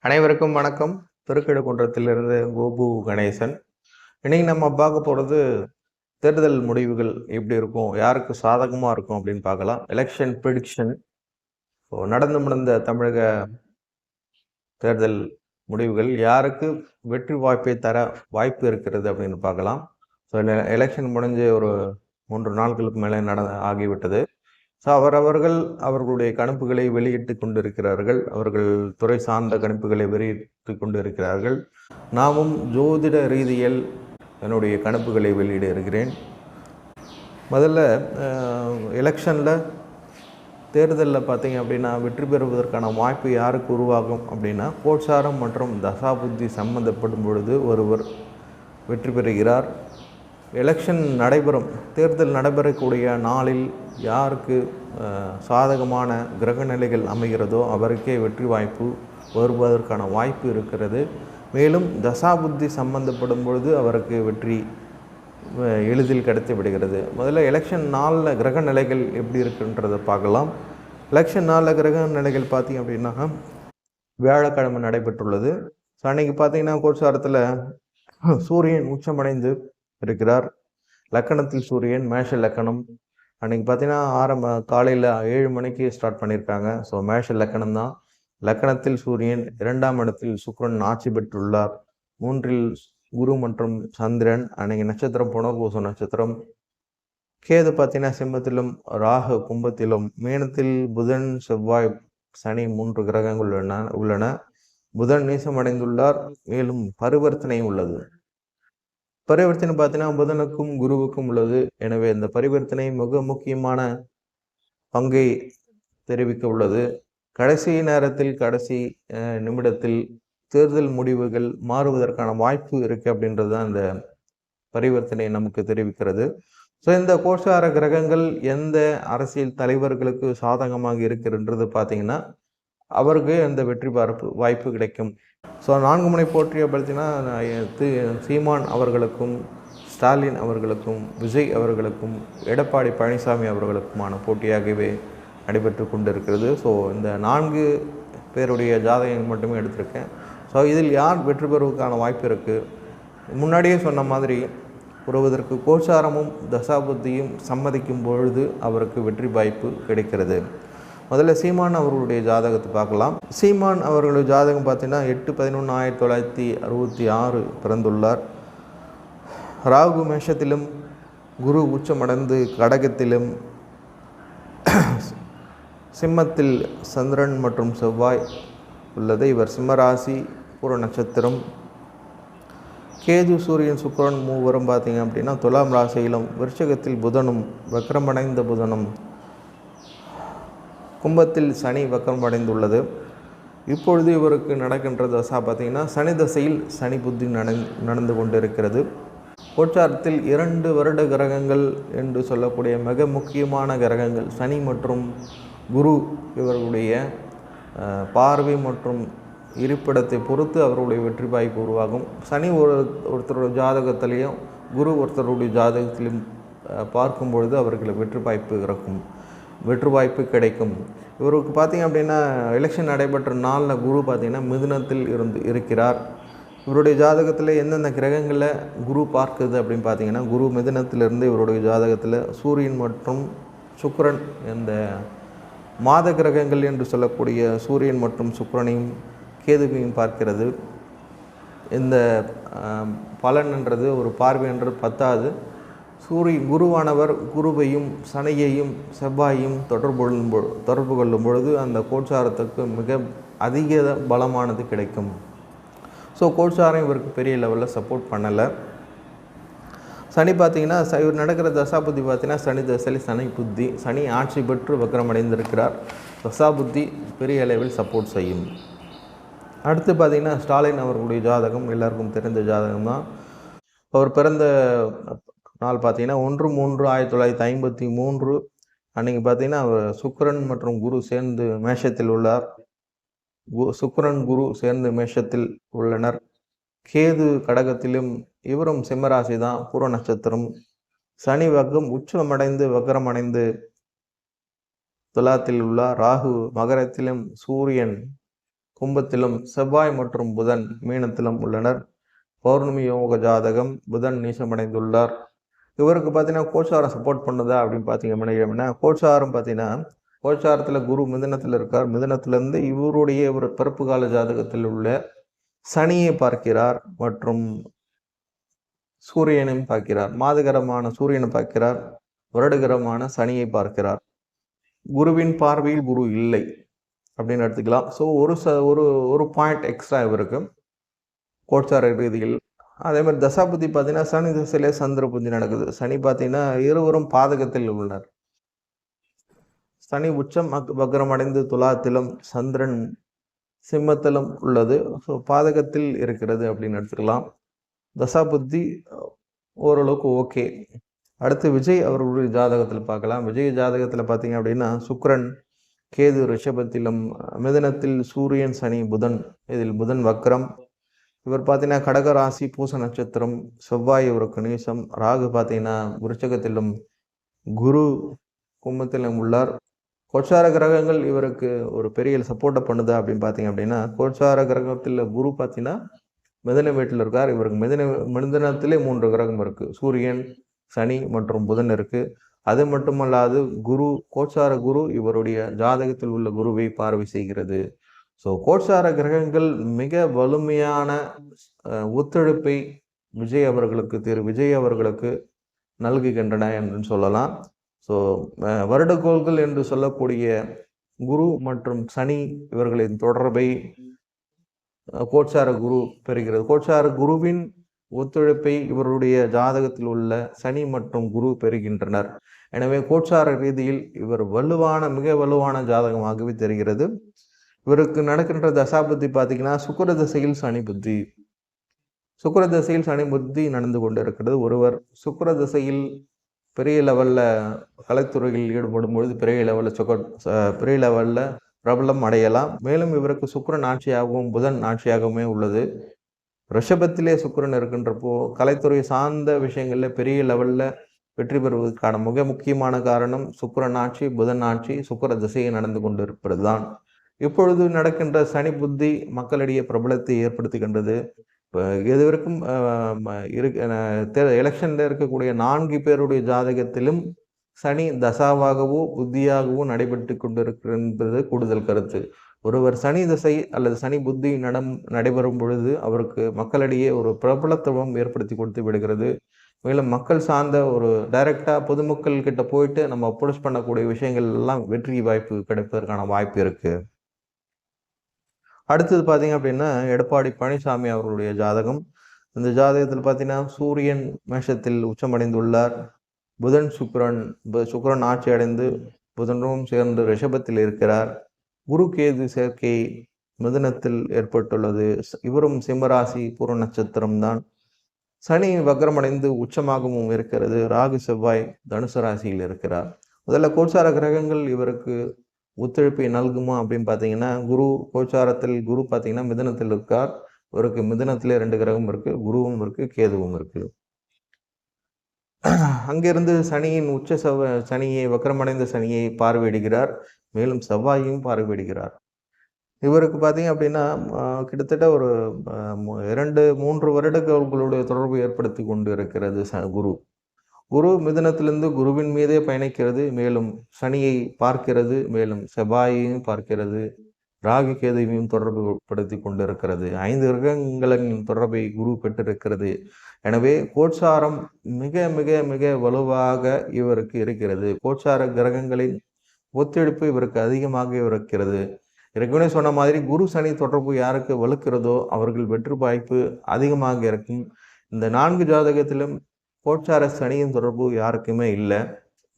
அனைவருக்கும் வணக்கம். திருக்கழுக்குன்றத்திலிருந்து கோபு கணேசன். இன்னைக்கு நம்ம பார்க்க போகிறது தேர்தல் முடிவுகள் எப்படி இருக்கும், யாருக்கு சாதகமாக இருக்கும் அப்படின்னு பார்க்கலாம். Election prediction. நடந்து முடிந்த தமிழக தேர்தல் முடிவுகள் யாருக்கு வெற்றி வாய்ப்பை தர வாய்ப்பு இருக்கிறது அப்படின்னு பார்க்கலாம். ஸோ எலெக்ஷன் முடிஞ்சு ஒரு 3 நாட்களுக்கு மேலே ஆகிவிட்டது. ஸோ அவர்களுடைய கணிப்புகளை வெளியிட்டு கொண்டிருக்கிறார்கள். அவர்கள் துறை சார்ந்த கணிப்புகளை வெளியிட்டு கொண்டிருக்கிறார்கள். நாமும் ஜோதிட ரீதியில் என்னுடைய கணிப்புகளை வெளியிட இருக்கிறேன். முதல்ல எலெக்ஷனில் தேர்தலில் பார்த்தீங்க அப்படின்னா வெற்றி பெறுவதற்கான வாய்ப்பு யாருக்கு உருவாகும் அப்படின்னா, கோச்சாரம் மற்றும் தசாபுத்தி சம்பந்தப்படும் பொழுது ஒருவர் வெற்றி பெறுகிறார். எலெக்ஷன் தேர்தல் நடைபெறக்கூடிய நாளில் யாருக்கு சாதகமான கிரக நிலைகள் அமைகிறதோ அவருக்கே வெற்றி வாய்ப்பு வருவதற்கான வாய்ப்பு இருக்கிறது. மேலும் தசாபுத்தி சம்பந்தப்படும் பொழுது அவருக்கு வெற்றி எளிதில் கிடைத்து விடுகிறது. முதல்ல எலெக்ஷன் நாளில் கிரக நிலைகள் எப்படி இருக்குன்றதை பார்க்கலாம். எலெக்ஷன் நாளில் கிரக நிலைகள் பார்த்திங்க அப்படின்னா, வியாழக்கிழமை நடைபெற்றுள்ளது. ஸோ அன்றைக்கி பார்த்திங்கன்னா கோச்சாரத்தில் சூரியன் உச்சமடைந்து இருக்கிறார். லக்கணத்தில் சூரியன், மேஷ லக்கணம். அன்றைக்கி பார்த்தீங்கன்னா காலையில் 7 மணிக்கு ஸ்டார்ட் பண்ணியிருக்காங்க. ஸோ மேஷ லக்கணம் தான். லக்கணத்தில் சூரியன், 2ஆம் இடத்தில் சுக்கிரன் ஆட்சி பெற்றுள்ளார். 3இல் குரு மற்றும் சந்திரன். அன்றைக்கி நட்சத்திரம் புனர்பூச நட்சத்திரம். கேது பார்த்தீங்கன்னா சிம்மத்திலும், ராகு கும்பத்திலும், மீனத்தில் புதன், செவ்வாய், சனி 3 கிரகங்கள் உள்ளன. புதன் நீசமடைந்துள்ளார். மேலும் பரிவர்த்தனையும் உள்ளது. பரிவர்த்தனை பார்த்தீங்கன்னா புதனுக்கும் குருவுக்கும் உள்ளது. எனவே இந்த பரிவர்த்தனை மிக முக்கியமான பங்கை தெரிவிக்க உள்ளது. கடைசி நேரத்தில், கடைசி நிமிடத்தில் தேர்தல் முடிவுகள் மாறுவதற்கான வாய்ப்பு இருக்கு அப்படின்றது தான் இந்த பரிவர்த்தனை நமக்கு தெரிவிக்கிறது. ஸோ இந்த கோச்சார கிரகங்கள் எந்த அரசியல் தலைவர்களுக்கு சாதகமாக இருக்கிறது பார்த்தீங்கன்னா, அவருக்கு அந்த வெற்றி வாய்ப்பு கிடைக்கும். ஸோ 4 முனை போற்றிய பார்த்தீங்கன்னா சீமான் அவர்களுக்கும், ஸ்டாலின் அவர்களுக்கும், விஜய் அவர்களுக்கும், எடப்பாடி பழனிசாமி அவர்களுக்குமான போட்டியாகவே நடைபெற்று கொண்டிருக்கிறது. ஸோ இந்த 4 பேருடைய ஜாதகம் மட்டுமே எடுத்திருக்கேன். ஸோ இதில் யார் வெற்றி பெறுவதற்கான வாய்ப்பு இருக்குது? முன்னாடியே சொன்ன மாதிரி ஒருவதற்கு கோச்சாரமும் தசாபுத்தியும் சம்மதிக்கும் பொழுது அவருக்கு வெற்றி வாய்ப்பு கிடைக்கிறது. முதல்ல சீமான் அவர்களுடைய ஜாதகத்தை பார்க்கலாம். சீமான் அவர்களுடைய ஜாதகம் பார்த்தீங்கன்னா 8/11/1966 பிறந்துள்ளார். ராகு மேஷத்திலும், குரு உச்சமடைந்து கடகத்திலும், சிம்மத்தில் சந்திரன் மற்றும் செவ்வாய் உள்ளது. இவர் சிம்மராசி, பூர நட்சத்திரம். கேது, சூரியன், சுக்கிரன் மூவரும் பார்த்தீங்க அப்படின்னா துலாம் ராசியிலும், விருச்சிகத்தில் புதனும், வக்ரமடைந்த புதனும், கும்பத்தில் சனி வக்கரம் அடைந்துள்ளது. இப்பொழுது இவருக்கு நடக்கின்ற தசா பார்த்திங்கன்னா சனி தசையில் சனி புத்தி நடந்து கொண்டிருக்கிறது. கோச்சாரத்தில் 2 வருட கிரகங்கள் என்று சொல்லக்கூடிய மிக முக்கியமான கிரகங்கள் சனி மற்றும் குரு. இவர்களுடைய பார்வை மற்றும் இருப்பிடத்தை பொறுத்து அவர்களுடைய வெற்றி வாய்ப்பு உருவாகும். சனி ஒருத்தருடைய ஜாதகத்திலையும், குரு ஒருத்தருடைய ஜாதகத்திலையும் பார்க்கும் பொழுது அவர்களுக்கு வெற்றி வாய்ப்பு கிடைக்கும். இவருக்கு பார்த்திங்க அப்படின்னா எலெக்ஷன் நடைபெற்ற நாளில் குரு பார்த்திங்கன்னா மிதுனத்தில் இருக்கிறார். இவருடைய ஜாதகத்தில் எந்தெந்த கிரகங்களில் குரு பார்க்குது அப்படின்னு பார்த்திங்கன்னா, குரு மிதுனத்திலிருந்து இவருடைய ஜாதகத்தில் சூரியன் மற்றும் சுக்கிரன், இந்த மாத கிரகங்கள் என்று சொல்லக்கூடிய சூரியன் மற்றும் சுக்கிரனையும் கேதுவையும் பார்க்கிறது. இந்த பலன்ன்றது ஒரு பார்வை என்று பத்தாது. குருவானவர் குருவையும் சனியையும் செவ்வாயையும் தொடர்பு கொள்ளும் பொழுது அந்த கோச்சாரத்துக்கு மிக அதிக பலமானது கிடைக்கும். ஸோ கோச்சாரம் இவருக்கு பெரிய லெவலில் சப்போர்ட் பண்ணலை. சனி பார்த்திங்கன்னா இவர் நடக்கிற தசாபுத்தி பார்த்திங்கன்னா சனி தசையில் சனி புத்தி. சனி ஆட்சி பெற்று வக்ரமடைந்திருக்கிறார். தசாபுத்தி பெரிய அளவில் சப்போர்ட் செய்யும். அடுத்து பார்த்திங்கன்னா ஸ்டாலின் அவர்களுடைய ஜாதகம் எல்லாருக்கும் தெரிந்த ஜாதகம் தான். அவர் பிறந்த நாள் பார்த்திங்கன்னா 1/3/1953. அன்றைக்கி பார்த்திங்கன்னா சுக்கிரன் மற்றும் குரு சேர்ந்து மேஷத்தில் உள்ளார். சுக்கிரன் குரு சேர்ந்து மேஷத்தில் உள்ளனர். கேது கடகத்திலும், இவரும் சிம்மராசி தான், பூர நட்சத்திரம். சனி உச்சமடைந்து வக்ரமடைந்து துலாத்தில் உள்ளார். ராகு மகரத்திலும், சூரியன் கும்பத்திலும், செவ்வாய் மற்றும் புதன் மீனத்திலும் உள்ளனர். பௌர்ணமி யோக ஜாதகம், புதன் நீசமடைந்துள்ளார். இவருக்கு பார்த்தீங்கன்னா கோச்சாரம் சப்போர்ட் பண்ணுதா அப்படின்னு பார்த்தீங்க அப்படின்னா, கோச்சாரம் பார்த்தீங்கன்னா கோச்சாரத்தில் குரு மிதுனத்தில் இருக்கார். மிதுனத்திலிருந்து இவருடைய ஒரு பிறப்பு கால ஜாதகத்தில் உள்ள சனியை பார்க்கிறார் மற்றும் சூரியனையும் பார்க்கிறார். மாதகரமான சூரியனை பார்க்கிறார், வருடகரமான சனியை பார்க்கிறார். குருவின் பார்வையில் குரு இல்லை அப்படின்னு எடுத்துக்கலாம். ஸோ ஒரு பாயிண்ட் எக்ஸ்ட்ரா இவருக்கு கோச்சார ரீதியில். அதே மாதிரி தசாபுத்தி பார்த்தீங்கன்னா சனி திசையிலே சந்திர புத்தி நடக்குது. சனி பார்த்தீங்கன்னா இருவரும் பாதகத்தில் உள்ளனர். சனி உச்சம் வக்ரம் அடைந்து துலாத்திலும், சந்திரன் சிம்மத்திலும் உள்ளது. ஸோ பாதகத்தில் இருக்கிறது அப்படின்னு எடுத்துக்கலாம். தசாபுத்தி ஓரளவுக்கு ஓகே. அடுத்து விஜய் அவர்களுடைய ஜாதகத்தில் பார்க்கலாம். விஜய் ஜாதகத்தில் பார்த்தீங்க அப்படின்னா சுக்கிரன் கேது ரிஷபத்திலும், மிதுனத்தில் சூரியன் சனி புதன். இதில் புதன் வக்ரம். இவர் பார்த்தீங்கன்னா கடகராசி பூச நட்சத்திரம். செவ்வாய் இவருக்கு நீசம். ராகு பார்த்தீங்கன்னா விருச்சகத்திலும், குரு கும்பத்திலும் உள்ளார். கோச்சார கிரகங்கள் இவருக்கு ஒரு பெரிய சப்போர்ட்டை பண்ணுதா அப்படின்னு பார்த்தீங்க அப்படின்னா, கோச்சார கிரகத்தில் குரு பார்த்தீங்கன்னா மிதன வீட்டில் இருக்கார். இவருக்கு மிதனத்திலே 3 கிரகம் இருக்கு. சூரியன், சனி மற்றும் புதன் இருக்கு. அது மட்டுமல்லாது குரு, கோச்சார குரு இவருடைய ஜாதகத்தில் உள்ள குருவை பார்வை செய்கிறது. ஸோ கோச்சார கிரகங்கள் மிக வலிமையான ஒத்துழைப்பை திரு விஜய் அவர்களுக்கு நல்குகின்றன என்று சொல்லலாம். ஸோ வருடக்கோள்கள் என்று சொல்லக்கூடிய குரு மற்றும் சனி இவர்களின் தொடர்பை கோச்சார குரு பெறுகிறது. கோச்சார குருவின் ஒத்துழைப்பை இவருடைய ஜாதகத்தில் உள்ள சனி மற்றும் குரு பெறுகின்றனர். எனவே கோச்சார ரீதியில் இவர் மிக வலுவான ஜாதகமாகவே தெரிகிறது. இவருக்கு நடக்கின்ற தசாபுத்தி பார்த்தீங்கன்னா சுக்கிர திசையில் சனி புத்தி. சுக்கிர திசையில் சனி புத்தி நடந்து கொண்டு இருக்கிறது. ஒருவர் சுக்கிர திசையில் பெரிய லெவலில் கலைத்துறையில் ஈடுபடும் பொழுது பெரிய லெவலில் பிரபலம் அடையலாம். மேலும் இவருக்கு சுக்கிரன் ஆட்சியாகவும் புதன் ஆட்சியாகவுமே உள்ளது. ரிஷபத்திலே சுக்கிரன் இருக்கின்றப்போ கலைத்துறை சார்ந்த விஷயங்களில் பெரிய லெவலில் வெற்றி பெறுவதற்கான மிக முக்கியமான காரணம் சுக்கிரன் ஆட்சி, புதன் ஆட்சி, சுக்கிர திசையை நடந்து கொண்டு இருப்பது தான். இப்பொழுது நடக்கின்ற சனி புத்தி மக்களிடையே பிரபலத்தை ஏற்படுத்துகின்றது. இப்போ இதுவரைக்கும் எலெக்ஷனில் இருக்கக்கூடிய 4 பேருடைய ஜாதகத்திலும் சனி தசாவாகவோ புத்தியாகவோ நடைபெற்று கொண்டிருக்கிறது என்பது கூடுதல் கருத்து. ஒருவர் சனி தசை அல்லது சனி புத்தி நடைபெறும் பொழுது அவருக்கு மக்களிடையே ஒரு பிரபலத்துவம் ஏற்படுத்தி கொடுத்து விடுகிறது. மேலும் மக்கள் சார்ந்த ஒரு டைரக்டாக பொதுமக்கள் கிட்ட போயிட்டு நம்ம அப்ரோச் பண்ணக்கூடிய விஷயங்கள் எல்லாம் வெற்றி வாய்ப்பு கிடைப்பதற்கான வாய்ப்பு இருக்கு. அடுத்தது பார்த்தீங்க அப்படின்னா எடப்பாடி பழனிசாமி அவர்களுடைய ஜாதகம். இந்த ஜாதகத்தில் பார்த்தீங்கன்னா சூரியன் மேஷத்தில் உச்சமடைந்துள்ளார். புதன் சுக்கிரன் ஆட்சி அடைந்து புதனும் சேர்ந்து ரிஷபத்தில் இருக்கிறார். குரு கேது சேர்க்கை மிதுனத்தில் ஏற்பட்டுள்ளது. இவரும் சிம்மராசி பூர்வ நட்சத்திரம் தான். சனி வக்ரமடைந்து உச்சமாகவும் இருக்கிறது. ராகு செவ்வாய் தனுசு ராசியில் இருக்கிறார். முதல்ல கோச்சார கிரகங்கள் இவருக்கு ஒத்துழைப்பை நல்குமா அப்படின்னு பார்த்தீங்கன்னா, கோச்சாரத்தில் குரு பார்த்தீங்கன்னா மிதுனத்தில் இருக்கார். இவருக்கு மிதுனத்திலே 2 கிரகம் இருக்கு. குருவும் இருக்கு, கேதுவும் இருக்கு. அங்கிருந்து சனியின் சனியை வக்ரமடைந்த சனியை பார்வையிடுகிறார். மேலும் செவ்வாயையும் பார்வையிடுகிறார். இவருக்கு பார்த்தீங்க அப்படின்னா கிட்டத்தட்ட ஒரு 2-3 வருடங்களுடைய தொடர்பு ஏற்படுத்தி கொண்டு இருக்கிறது குரு மிதுனத்திலிருந்து குருவின் மீதே பயணிக்கிறது. மேலும் சனியை பார்க்கிறது, மேலும் செவ்வாயையும் பார்க்கிறது, ராகு கேதுவையும் தொடர்பு படுத்தி கொண்டிருக்கிறது. 5 கிரகங்களின் தொடர்பை குரு பெற்றிருக்கிறது. எனவே கோச்சாரம் மிக மிக மிக வலுவாக இவருக்கு இருக்கிறது. கோச்சார கிரகங்களின் ஒத்துழைப்பு இவருக்கு அதிகமாக இருக்கிறது. ஏற்கனவே சொன்ன மாதிரி குரு சனி தொடர்பு யாருக்கு வலுக்கிறதோ அவர்கள் வெற்றி வாய்ப்பு அதிகமாக இருக்கும். இந்த 4 ஜாதகத்திலும் கோச்சார சனியின் தொடர்பு யாருக்குமே இல்லை.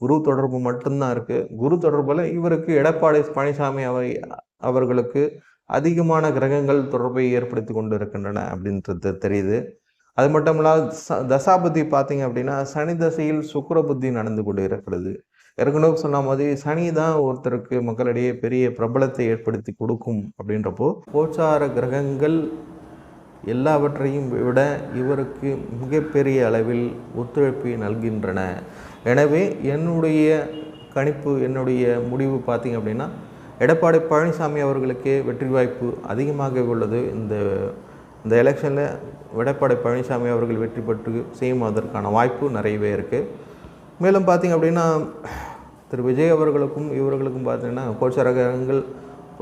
குரு தொடர்பு மட்டும்தான் இருக்கு. குரு தொடர்புல இவருக்கு எடப்பாடி பழனிசாமி அவர்களுக்கு அதிகமான கிரகங்கள் தொடர்பை ஏற்படுத்தி கொண்டு இருக்கின்றன அப்படின்றது தெரியுது. அது மட்டும் இல்லாத தசாபுத்தி பார்த்தீங்க அப்படின்னா சனி தசையில் சுக்கிர புத்தி நடந்து கொண்டு இருக்கிறது. ஏற்கனவே சொன்ன மாதிரி சனி தான் ஒருத்தருக்கு மக்களிடையே பெரிய பிரபலத்தை ஏற்படுத்தி கொடுக்கும். அப்படின்றப்போ கோச்சார கிரகங்கள் எல்லாவற்றையும் விட இவருக்கு மிகப்பெரிய அளவில் ஒத்துழைப்பை நல்கின்றன. எனவே என்னுடைய கணிப்பு, என்னுடைய முடிவு பார்த்தீங்க அப்படின்னா எடப்பாடி பழனிசாமி அவர்களுக்கே வெற்றி வாய்ப்பு அதிகமாக உள்ளது. இந்த எலெக்ஷனில் எடப்பாடி பழனிசாமி அவர்கள் வெற்றி பெற்று சிஎம் அதற்கான வாய்ப்பு நிறையவே இருக்குது. மேலும் பார்த்திங்க அப்படின்னா திரு விஜய் அவர்களுக்கும் இவர்களுக்கும் பார்த்திங்கன்னா கோச்சரகங்கள்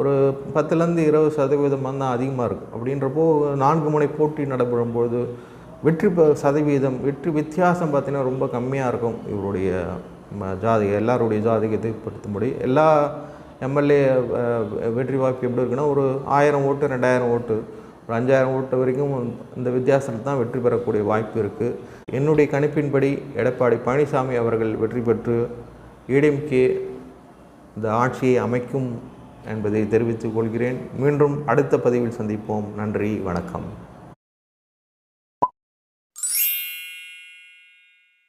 ஒரு 10லேருந்து 20% தான் அதிகமாக இருக்குது. அப்படின்றப்போ 4 முனை போட்டி நடைபெறும்போது வெற்றி வெற்றி வித்தியாசம் பார்த்திங்கன்னா ரொம்ப கம்மியாக இருக்கும். இவருடைய எல்லாருடைய ஜாதிகத்தை பொறுத்தபடி எல்லா எம்எல்ஏ வெற்றி வாய்ப்பு எப்படி இருக்குன்னா ஒரு 1000 ஓட்டு 2000 ஓட்டு ஒரு 5000 ஓட்டு வரைக்கும் இந்த வித்தியாசத்தில் தான் வெற்றி பெறக்கூடிய வாய்ப்பு இருக்குது. என்னுடைய கணிப்பின்படி எடப்பாடி பழனிசாமி அவர்கள் வெற்றி பெற்று ஏடிஎம்கே இந்த ஆட்சியை அமைக்கும் என்பதை தெரிவித்துக் கொள்கிறேன். மீண்டும் அடுத்த பதிவில் சந்திப்போம். நன்றி, வணக்கம்.